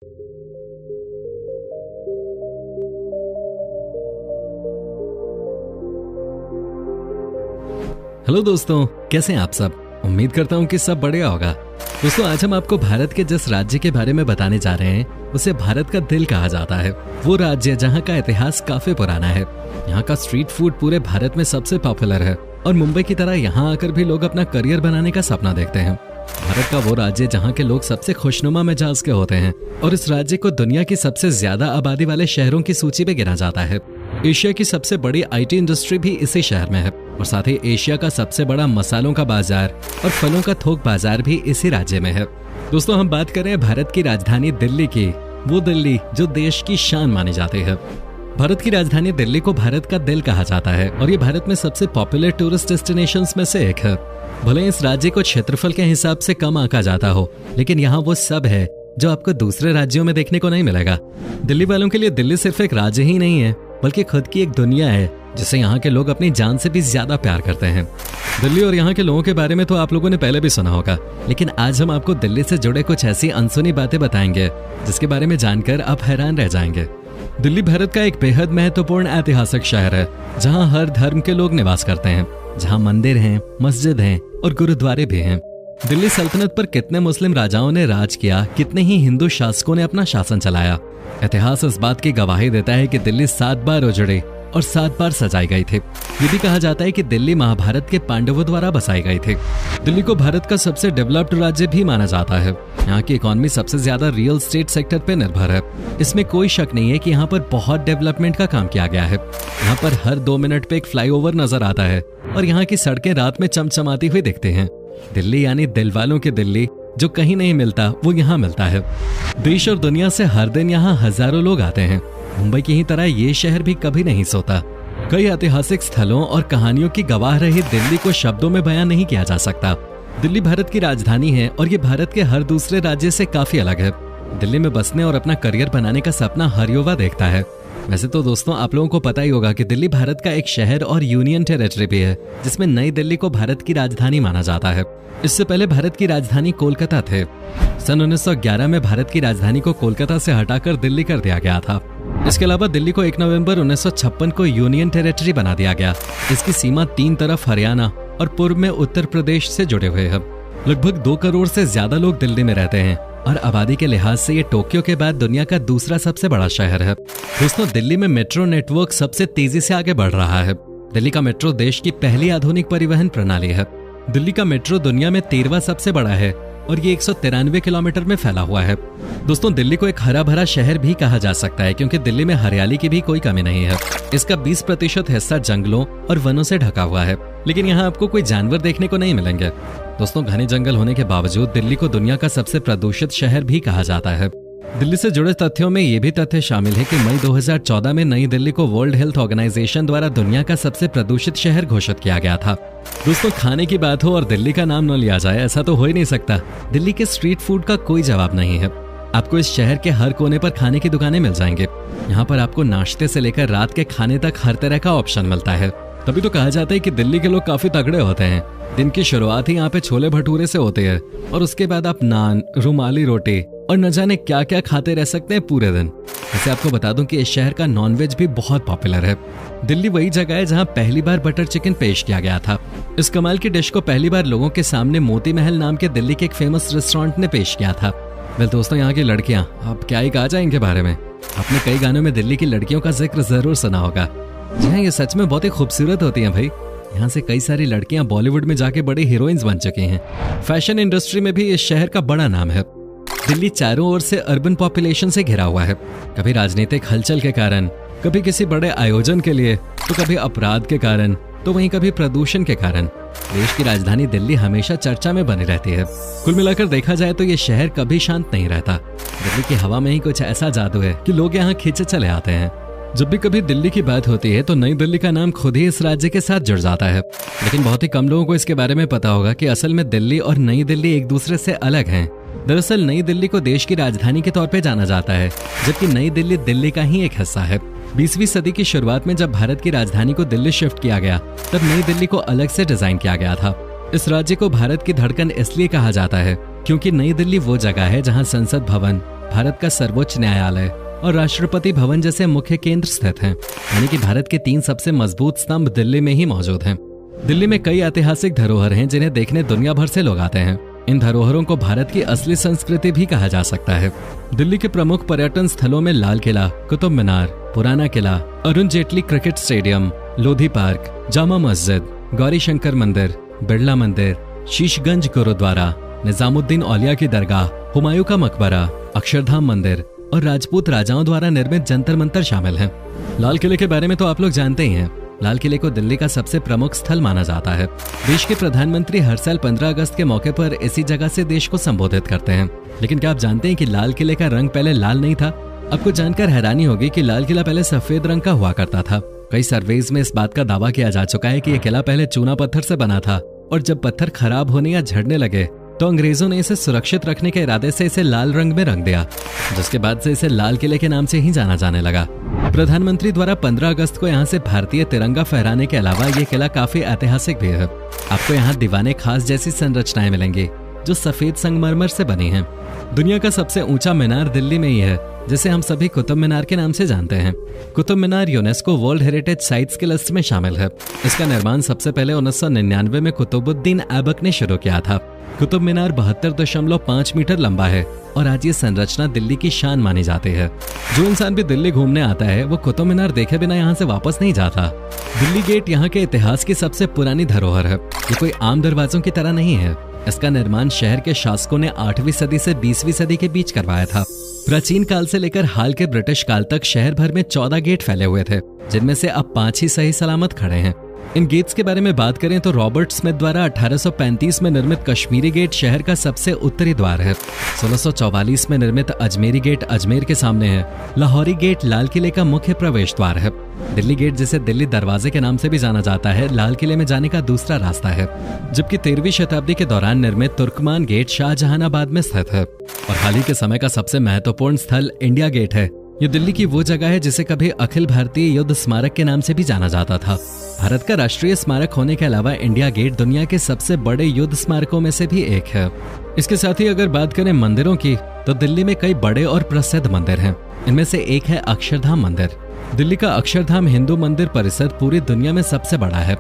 Hello दोस्तों, कैसे हैं आप सब। उम्मीद करता हूँ कि सब बढ़िया होगा। दोस्तों, आज हम आपको भारत के जिस राज्य के बारे में बताने जा रहे हैं उसे भारत का दिल कहा जाता है। वो राज्य जहाँ का इतिहास काफी पुराना है। यहाँ का स्ट्रीट फूड पूरे भारत में सबसे पॉपुलर है और मुंबई की तरह यहाँ आकर भी लोग अपना करियर बनाने का सपना देखते हैं। भारत का वो राज्य जहाँ के लोग सबसे खुशनुमा मिजाज के होते हैं और इस राज्य को दुनिया की सबसे ज्यादा आबादी वाले शहरों की सूची में गिना जाता है। एशिया की सबसे बड़ी आईटी इंडस्ट्री भी इसी शहर में है और साथ ही एशिया का सबसे बड़ा मसालों का बाजार और फलों का थोक बाजार भी इसी राज्य में है। दोस्तों, हम बात कर रहे हैं भारत की राजधानी दिल्ली की, वो दिल्ली जो देश की शान मानी जाती है। भारत की राजधानी दिल्ली को भारत का दिल कहा जाता है और ये भारत में सबसे पॉपुलर टूरिस्ट डेस्टिनेशंस में से एक है। भले इस राज्य को क्षेत्रफल के हिसाब से कम आंका जाता हो, लेकिन यहाँ वो सब है जो आपको दूसरे राज्यों में देखने को नहीं मिलेगा। दिल्ली वालों के लिए दिल्ली सिर्फ एक राज्य ही नहीं है, बल्कि खुद की एक दुनिया है जिसे यहाँ के लोग अपनी जान से भी ज्यादा प्यार करते हैं। दिल्ली और यहाँ के लोगों के बारे में तो आप लोगों ने पहले भी सुना होगा, लेकिन आज हम आपको दिल्ली से जुड़े कुछ ऐसी अनसुनी बातें बताएंगे जिसके बारे में जानकर आप हैरान रह जाएंगे। दिल्ली भारत का एक बेहद महत्वपूर्ण ऐतिहासिक शहर है जहाँ हर धर्म के लोग निवास करते हैं, जहाँ मंदिर हैं, मस्जिद हैं और गुरुद्वारे भी हैं। दिल्ली सल्तनत पर कितने मुस्लिम राजाओं ने राज किया, कितने ही हिंदू शासकों ने अपना शासन चलाया। इतिहास इस बात की गवाही देता है कि दिल्ली 7 बार उजड़ी और 7 बार सजाई गई थी। ये भी कहा जाता है कि दिल्ली महाभारत के पांडवों द्वारा बसाई गई थी। दिल्ली को भारत का सबसे डेवलप्ड राज्य भी माना जाता है। यहाँ की इकोनॉमी सबसे ज्यादा रियल एस्टेट सेक्टर पे निर्भर है। इसमें कोई शक नहीं है कि यहाँ पर बहुत डेवलपमेंट का काम किया गया है। यहाँ पर हर 2 मिनट पे एक फ्लाईओवर नजर आता है और यहाँ की सड़कें रात में चमचमाती हुई दिखती हैं। दिल्ली यानी दिल वालों की दिल्ली, जो कहीं नहीं मिलता वो यहाँ मिलता है। देश और दुनिया से हर दिन यहाँ हजारों लोग आते हैं। मुंबई की ही तरह ये शहर भी कभी नहीं सोता। कई ऐतिहासिक स्थलों और कहानियों की गवाह रही दिल्ली को शब्दों में बयां नहीं किया जा सकता। दिल्ली भारत की राजधानी है और ये भारत के हर दूसरे राज्य से काफी अलग है। दिल्ली में बसने और अपना करियर बनाने का सपना हर युवा देखता है। वैसे तो दोस्तों, आप लोगों को पता ही होगा कि दिल्ली भारत का एक शहर और यूनियन टेरिटरी भी है, जिसमें नई दिल्ली को भारत की राजधानी माना जाता है। इससे पहले भारत की राजधानी कोलकाता थे। सन 1911 में भारत की राजधानी को कोलकाता से हटाकर दिल्ली कर दिया गया था। इसके अलावा दिल्ली को 1 नवंबर 1956 को यूनियन टेरिटरी बना दिया गया। इसकी सीमा 3 तरफ हरियाणा और पूर्व में उत्तर प्रदेश से जुड़े हुए है। लगभग 2 करोड़ से ज्यादा लोग दिल्ली में रहते हैं और आबादी के लिहाज से ये टोक्यो के बाद दुनिया का दूसरा सबसे बड़ा शहर है। दोस्तों, दिल्ली में मेट्रो नेटवर्क सबसे तेजी से आगे बढ़ रहा है। दिल्ली का मेट्रो देश की पहली आधुनिक परिवहन प्रणाली है। दिल्ली का मेट्रो दुनिया में 13वां सबसे बड़ा है और ये 193 किलोमीटर में फैला हुआ है। दोस्तों, दिल्ली को एक हरा भरा शहर भी कहा जा सकता है क्योंकि दिल्ली में हरियाली की भी कोई कमी नहीं है। इसका 20% हिस्सा जंगलों और वनों से ढका हुआ है, लेकिन यहाँ आपको कोई जानवर देखने को नहीं मिलेंगे। दोस्तों, घने जंगल होने के बावजूद दिल्ली को दुनिया का सबसे प्रदूषित शहर भी कहा जाता है। दिल्ली से जुड़े तथ्यों में ये भी तथ्य शामिल है कि मई 2014 में नई दिल्ली को वर्ल्ड हेल्थ ऑर्गेनाइजेशन द्वारा दुनिया का सबसे प्रदूषित शहर घोषित किया गया था। दोस्तों, खाने की बात हो और दिल्ली का नाम न लिया जाए, ऐसा तो हो ही नहीं सकता। दिल्ली के स्ट्रीट फूड का कोई जवाब नहीं है। आपको इस शहर के हर कोने पर खाने की दुकानें मिल जाएंगे। यहाँ पर आपको नाश्ते से लेकर रात के खाने तक हर तरह का ऑप्शन मिलता है। तभी तो कहा जाता है कि दिल्ली के लोग काफी तगड़े होते हैं। दिन की शुरुआत ही यहाँ पे छोले भटूरे से होते हैं और उसके बाद आप नान, रुमाली रोटी और न जाने क्या क्या खाते रह सकते हैं पूरे दिन। वैसे आपको बता दूं कि इस शहर का नॉनवेज भी बहुत पॉपुलर है। दिल्ली वही जगह है जहां पहली बार बटर चिकन पेश किया गया था। इस कमाल की डिश को पहली बार लोगों के सामने मोती महल नाम के दिल्ली के एक फेमस रेस्टोरेंट ने पेश किया था। वेल दोस्तों, यहाँ की लड़कियां, आप क्या ही कहा जाए इनके बारे में। आपने कई गानों में दिल्ली की लड़कियों का जिक्र जरूर सुना होगा। जी हाँ, ये सच में बहुत ही खूबसूरत होती हैं भाई। यहाँ से कई सारी लड़कियां बॉलीवुड में जाके बड़ी हीरोइंस बन चुकी हैं। फैशन इंडस्ट्री में भी इस शहर का बड़ा नाम है। दिल्ली चारों ओर से अर्बन पॉपुलेशन से घिरा हुआ है। कभी राजनीतिक हलचल के कारण, कभी किसी बड़े आयोजन के लिए, तो कभी अपराध के कारण, तो वहीं कभी प्रदूषण के कारण। देश की राजधानी दिल्ली हमेशा चर्चा में बनी रहती है। कुल मिलाकर देखा जाए तो ये शहर कभी शांत नहीं रहता। दिल्ली की हवा में ही कुछ ऐसा जादू है कि लोग यहाँ खींचे चले आते हैं। जब भी कभी दिल्ली की बात होती है तो नई दिल्ली का नाम खुद ही इस राज्य के साथ जुड़ जाता है। लेकिन बहुत ही कम लोगों को इसके बारे में पता होगा कि असल में दिल्ली और नई दिल्ली एक दूसरे से अलग हैं। दरअसल नई दिल्ली को देश की राजधानी के तौर पे जाना जाता है, जबकि नई दिल्ली दिल्ली का ही एक हिस्सा है। 20वीं सदी की शुरुआत में जब भारत की राजधानी को दिल्ली शिफ्ट किया गया, तब नई दिल्ली को अलग से डिजाइन किया गया था। इस राज्य को भारत की धड़कन इसलिए कहा जाता है क्योंकि नई दिल्ली वो जगह है जहां संसद भवन, भारत का सर्वोच्च न्यायालय और राष्ट्रपति भवन जैसे मुख्य केंद्र स्थित हैं। यानी कि भारत के 3 सबसे मजबूत स्तंभ दिल्ली में ही मौजूद हैं। दिल्ली में कई ऐतिहासिक धरोहर हैं जिन्हें देखने दुनिया भर से लोग आते हैं। इन धरोहरों को भारत की असली संस्कृति भी कहा जा सकता है। दिल्ली के प्रमुख पर्यटन स्थलों में Lal Qila, Qutub Minar, Purana Qila, Arun Jaitley cricket stadium, Lodhi park, Jama Masjid, Gauri Shankar मंदिर, बिरला मंदिर, शीशगंज गुरुद्वारा, निजामुद्दीन औलिया की दरगाह, हुमायूं का मकबरा, अक्षरधाम मंदिर और राजपूत राजाओं द्वारा निर्मित जंतर मंतर शामिल हैं। लाल किले के बारे में तो आप लोग जानते ही हैं। लाल किले को दिल्ली का सबसे प्रमुख स्थल माना जाता है। देश के प्रधानमंत्री हर साल 15 अगस्त के मौके पर इसी जगह से देश को संबोधित करते हैं। लेकिन क्या आप जानते हैं कि लाल किले का रंग पहले लाल नहीं था? आपको जानकर हैरानी होगी कि लाल किला पहले सफेद रंग का हुआ करता था। कई सर्वेज में इस बात का दावा किया जा चुका है कि यह किला पहले चूना पत्थर से बना था और जब पत्थर खराब होने या झड़ने लगे तो अंग्रेजों ने इसे सुरक्षित रखने के इरादे से इसे लाल रंग में रंग दिया, जिसके बाद से इसे लाल किले के नाम से ही जाना जाने लगा। प्रधानमंत्री द्वारा 15 अगस्त को यहाँ से भारतीय तिरंगा फहराने के अलावा ये किला काफी ऐतिहासिक भी है। आपको यहाँ दीवाने खास जैसी संरचनाएं मिलेंगी जो सफेद संगमरमर से बनी हैं। दुनिया का सबसे ऊंचा मीनार दिल्ली में ही है, जिसे हम सभी कुतुब मीनार के नाम से जानते हैं। Qutub Minar UNESCO world heritage sites की लिस्ट में शामिल है। इसका निर्माण सबसे पहले 1999 में कुतुबुद्दीन ऐबक ने शुरू किया था। कुतुब मीनार 72.5 मीटर लंबा है और आज ये संरचना दिल्ली की शान मानी जाती है। जो इंसान भी दिल्ली घूमने आता है वो कुतुब मीनार देखे बिना यहाँ से वापस नहीं जाता। दिल्ली गेट यहाँ के इतिहास की सबसे पुरानी धरोहर है। ये कोई आम दरवाजों की तरह नहीं है। इसका निर्माण शहर के शासकों ने 8वीं सदी से 20वीं सदी के बीच करवाया था। प्राचीन काल से लेकर हाल के ब्रिटिश काल तक शहर भर में 14 गेट फैले हुए थे, जिनमें से अब 5 ही सही सलामत खड़े हैं। इन गेट्स के बारे में बात करें तो रॉबर्ट स्मिथ द्वारा 1835 में निर्मित कश्मीरी गेट शहर का सबसे उत्तरी द्वार है। 1644 में निर्मित अजमेरी गेट अजमेर के सामने है। लाहौरी गेट लाल किले का मुख्य प्रवेश द्वार है। दिल्ली गेट, जिसे दिल्ली दरवाजे के नाम से भी जाना जाता है, लाल किले में जाने का दूसरा रास्ता है। जबकि 13वीं शताब्दी के दौरान निर्मित तुर्कमान गेट शाहजहानाबाद में स्थित है। और हाल ही के समय का सबसे महत्वपूर्ण स्थल इंडिया गेट है। ये दिल्ली की वो जगह है जिसे कभी अखिल भारतीय युद्ध स्मारक के नाम से भी जाना जाता था। भारत का राष्ट्रीय स्मारक होने के अलावा इंडिया गेट दुनिया के सबसे बड़े युद्ध स्मारकों में से भी एक है। इसके साथ ही अगर बात करें मंदिरों की, तो दिल्ली में कई बड़े और प्रसिद्ध मंदिर हैं। इनमें से एक है अक्षरधाम मंदिर। दिल्ली का अक्षरधाम हिंदू मंदिर परिसर पूरी दुनिया में सबसे बड़ा है।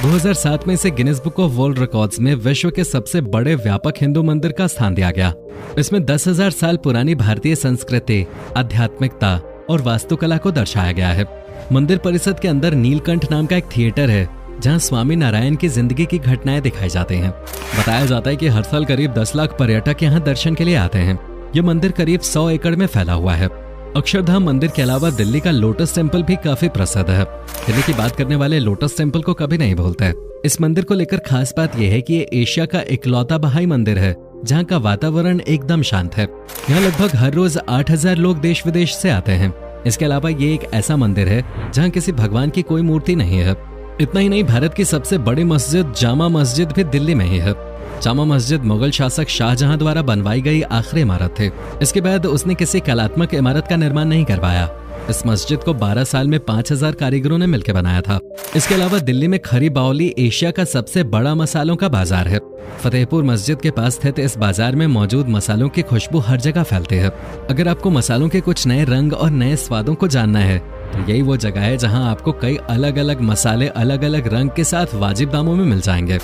2007 में इसे Guinness book of world records में विश्व के सबसे बड़े व्यापक हिंदू मंदिर का स्थान दिया गया। इसमें 10,000 साल पुरानी भारतीय संस्कृति, आध्यात्मिकता और वास्तुकला को दर्शाया गया है। मंदिर परिसर के अंदर नीलकंठ नाम का एक थिएटर है, जहां स्वामी नारायण की जिंदगी की घटनाएं दिखाई जाती हैं। बताया जाता है कि हर साल करीब 10 लाख पर्यटक यहां दर्शन के लिए आते हैं। यह मंदिर करीब 100 एकड़ में फैला हुआ है। अक्षरधाम मंदिर के अलावा दिल्ली का लोटस टेम्पल भी काफी प्रसिद्ध है। दिल्ली की बात करने वाले लोटस टेम्पल को कभी नहीं भूलते। इस मंदिर को लेकर खास बात यह है कि ये एशिया का इकलौता बहाई मंदिर है जहाँ का वातावरण एकदम शांत है। यहाँ लगभग हर रोज 8,000 लोग देश विदेश से आते हैं। इसके अलावा ये एक ऐसा मंदिर है जहाँ किसी भगवान की कोई मूर्ति नहीं है। इतना ही नहीं, भारत की सबसे बड़ी मस्जिद जामा मस्जिद भी दिल्ली में ही है। जामा मस्जिद मुगल शासक शाहजहां द्वारा बनवाई गई आखिरी इमारत थी। इसके बाद उसने किसी कलात्मक इमारत का निर्माण नहीं करवाया। इस मस्जिद को 12 साल में 5,000 कारीगरों ने मिलकर बनाया था। इसके अलावा दिल्ली में खरी बावली एशिया का सबसे बड़ा मसालों का बाजार है। फतेहपुर मस्जिद के पास स्थित इस बाजार में मौजूद मसालों की खुशबू हर जगह फैलती है। अगर आपको मसालों के कुछ नए रंग और नए स्वादों को जानना है तो यही वो जगह है जहां आपको कई अलग अलग मसाले अलग अलग रंग के साथ वाजिब दामों में मिल जाएंगे।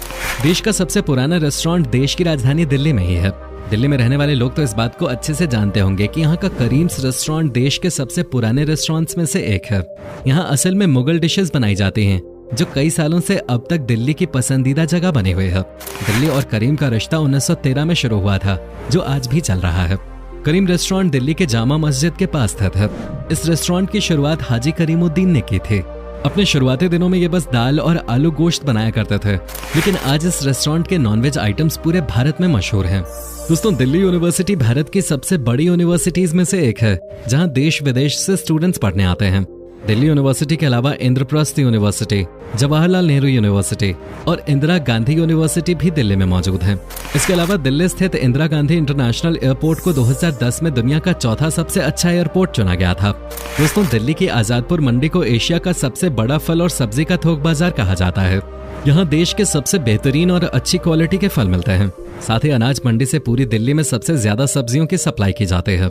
देश का सबसे पुराना रेस्टोरेंट देश की राजधानी दिल्ली में ही है। दिल्ली में रहने वाले लोग तो इस बात को अच्छे से जानते होंगे कि यहाँ का करीम्स रेस्टोरेंट देश के सबसे पुराने रेस्टोरेंट्स में से एक है। यहाँ असल में मुगल डिशेस बनाई जाती हैं, जो कई सालों से अब तक दिल्ली की पसंदीदा जगह बनी हुई है। दिल्ली और करीम का रिश्ता 1913 में शुरू हुआ था, जो आज भी चल रहा है। करीम रेस्टोरेंट दिल्ली के जामा मस्जिद के पास स्थित है। इस रेस्टोरेंट की शुरुआत हाजी करीमुद्दीन ने की थी। अपने शुरुआती दिनों में ये बस दाल और आलू गोश्त बनाया करते थे, लेकिन आज इस रेस्टोरेंट के नॉनवेज आइटम्स पूरे भारत में मशहूर हैं। दोस्तों, दिल्ली यूनिवर्सिटी भारत की सबसे बड़ी यूनिवर्सिटीज में से एक है, जहां देश विदेश से स्टूडेंट्स पढ़ने आते हैं। दिल्ली यूनिवर्सिटी के अलावा इंद्रप्रस्थ यूनिवर्सिटी, जवाहरलाल नेहरू यूनिवर्सिटी और इंदिरा गांधी यूनिवर्सिटी भी दिल्ली में मौजूद है। इसके अलावा दिल्ली स्थित इंदिरा गांधी इंटरनेशनल एयरपोर्ट को 2010 में दुनिया का चौथा सबसे अच्छा एयरपोर्ट चुना गया था। दोस्तों, दिल्ली की आजादपुर मंडी को एशिया का सबसे बड़ा फल और सब्जी का थोक बाजार कहा जाता है। यहाँ देश के सबसे बेहतरीन और अच्छी क्वालिटी के फल मिलते हैं। साथ ही अनाज मंडी से पूरी दिल्ली में सबसे ज्यादा सब्जियों की सप्लाई की जाती है।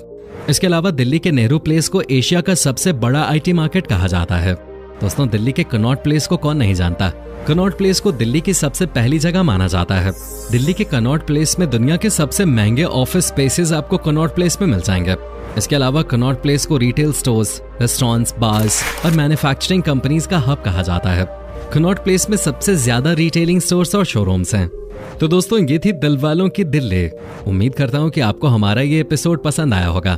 इसके अलावा दिल्ली के नेहरू प्लेस को एशिया का सबसे बड़ा IT मार्केट कहा जाता है। दोस्तों, दिल्ली के कनॉट प्लेस को कौन नहीं जानता। कनॉट प्लेस को दिल्ली की सबसे पहली जगह माना जाता है। दिल्ली के कनॉट प्लेस में दुनिया के सबसे महंगे ऑफिस स्पेसेस आपको कनॉट प्लेस में मिल जाएंगे। इसके अलावा कनॉट प्लेस को रिटेल स्टोर्स, रेस्टोरेंट्स, बार्स और मैन्युफैक्चरिंग कंपनीज का हब कहा जाता है। कनॉट प्लेस में सबसे ज्यादा रिटेलिंग स्टोर्स और शोरूम्स हैं। तो दोस्तों, ये थी दिलवालों की दिल्ली। उम्मीद करता हूँ कि आपको हमारा ये एपिसोड पसंद आया होगा।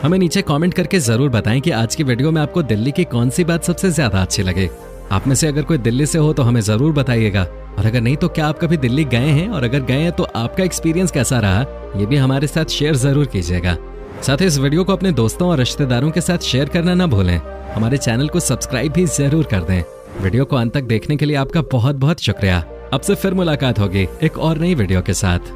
हमें नीचे कमेंट करके जरूर बताएं कि आज की वीडियो में आपको दिल्ली की कौन सी बात सबसे ज्यादा अच्छी लगे। आप में से अगर कोई दिल्ली से हो तो हमें जरूर बताइएगा, और अगर नहीं तो क्या आप कभी दिल्ली गए हैं, और अगर गए हैं तो आपका एक्सपीरियंस कैसा रहा, ये भी हमारे साथ शेयर जरूर कीजिएगा। साथ ही इस वीडियो को अपने दोस्तों और रिश्तेदारों के साथ शेयर करना ना भूलें। हमारे चैनल को सब्सक्राइब भी जरूर कर दें। वीडियो को अंत तक देखने के लिए आपका बहुत बहुत शुक्रिया। अब से फिर मुलाकात होगी एक और नई वीडियो के साथ।